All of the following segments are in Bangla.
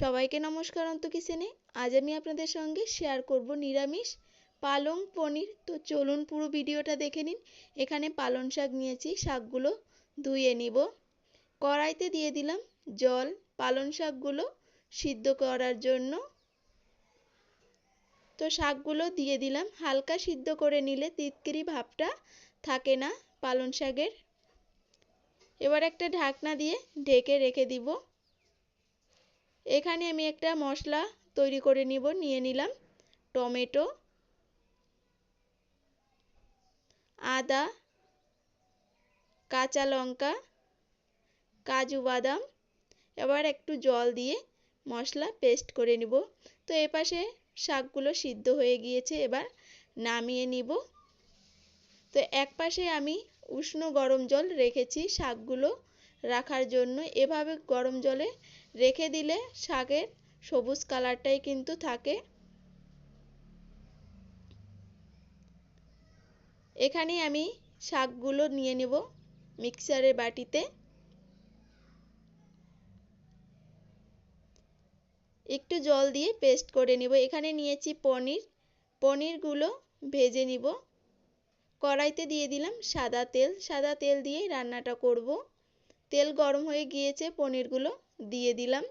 সবাইকে নমস্কার অন্ত কিচেনে। আজ আমি আপনাদের সঙ্গে শেয়ার করব নিরামিষ পালং পনির। তো চলুন পুরো ভিডিওটা দেখে নিন। এখানে পালং শাক নিয়েছি, শাকগুলো ধুয়ে নিব। কড়াইতে দিয়ে দিলাম জল পালং শাকগুলো সিদ্ধ করার জন্য। তো শাকগুলো দিয়ে দিলাম, হালকা সিদ্ধ করে নিলে তিতকিরি ভাবটা থাকে না পালং শাকের। এবার একটা ঢাকনা দিয়ে ঢেকে রেখে দিব। এখানে আমি একটা মশলা তৈরি করে নিয়ে নিলাম টমেটো, আদা, কাঁচা লঙ্কা, কাজু বাদাম। এবার একটু জল দিয়ে মশলা পেস্ট করে নিব। তো এপাশে শাকগুলো সিদ্ধ হয়ে গিয়েছে, এবার নামিয়ে নিব। তো এক পাশে আমি উষ্ণ গরম জল রেখেছি শাকগুলো রাখার জন্য। এভাবে গরম জলে রেখে দিলে শাকের সবুজ কালারটাই কিন্তু থাকে। এখানে আমি শাকগুলো নিয়ে নেব মিক্সারের বাটিতে। একটু জল দিয়ে পেস্ট করে নেব। এখানে নিয়েছি পনিরগুলো ভেজে নিব। কড়াইতে দিয়ে দিলাম সাদা তেল দিয়ে রান্নাটা করব। তেল গরম হয়ে গিয়েছে, পনিরগুলো দিয়ে দিলাম।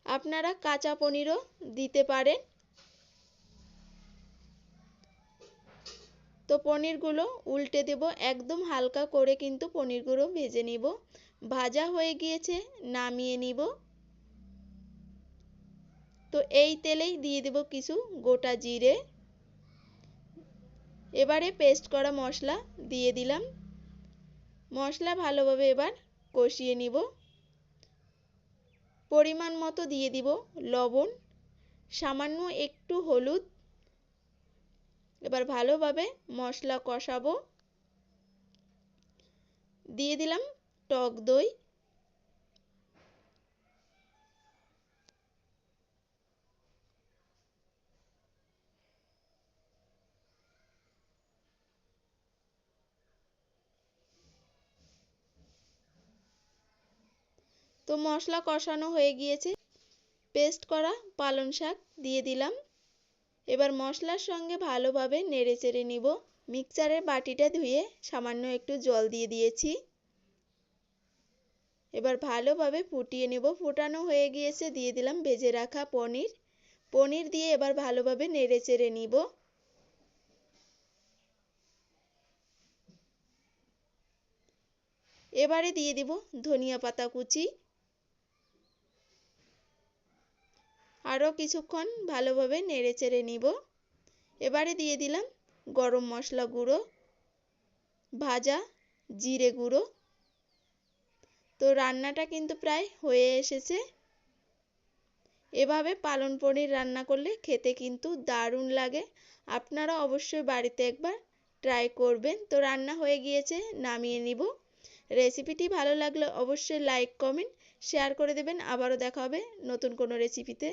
আপনারা কাঁচা পনিরও দিতে পারেন। তো পনিরগুলো উল্টে দেব, একদম হালকা করে কিন্তু পনিরগুলো ভেজে নিব। ভাজা হয়ে গিয়েছে, নামিয়ে নিব। তো এই তেলেই দিয়ে দেব কিছু গোটা জিরে। এবারে পেস্ট করা মশলা দিয়ে দিলাম। মশলা ভালোভাবে এবার কষিয়ে নিব। পরিমাণ মতো দিয়ে দিব লবণ, সামান্য একটু হলুদ। এবার ভালোভাবে মশলা কষাবো। দিয়ে দিলাম টক দই। তো মশলা কষানো হয়ে গিয়েছে, পেস্ট করা পালং শাক দিয়ে দিলাম। এবার মশলার সঙ্গে ভালোভাবে নেড়েচেড়ে নিব। মিক্সারের বাটিটা ধুয়ে সামান্য একটু জল দিয়ে দিয়েছি। এবার ভালোভাবে ফুটিয়ে নেব। ফোটানো হয়ে গিয়েছে, দিয়ে দিলাম ভেজে রাখা পনির দিয়ে এবার ভালোভাবে নেড়েচেড়ে নিব। এবারে দিয়ে দিব ধনিয়া পাতা কুচি। আরও কিছুক্ষণ ভালোভাবে নেড়েচেড়ে নিব। এবারে দিয়ে দিলাম গরম মশলা গুঁড়ো, ভাজা জিরে গুঁড়ো। তো রান্নাটা কিন্তু প্রায় হয়ে এসেছে। এভাবে পালং পনির রান্না করলে খেতে কিন্তু দারুণ লাগে। আপনারা অবশ্যই বাড়িতে একবার ট্রাই করবেন। তো রান্না হয়ে গিয়েছে, নামিয়ে নিব। রেসিপিটি ভালো লাগলে অবশ্যই লাইক কমেন্ট শেয়ার করে দেবেন। আবারও দেখা হবে নতুন কোনো রেসিপিতে।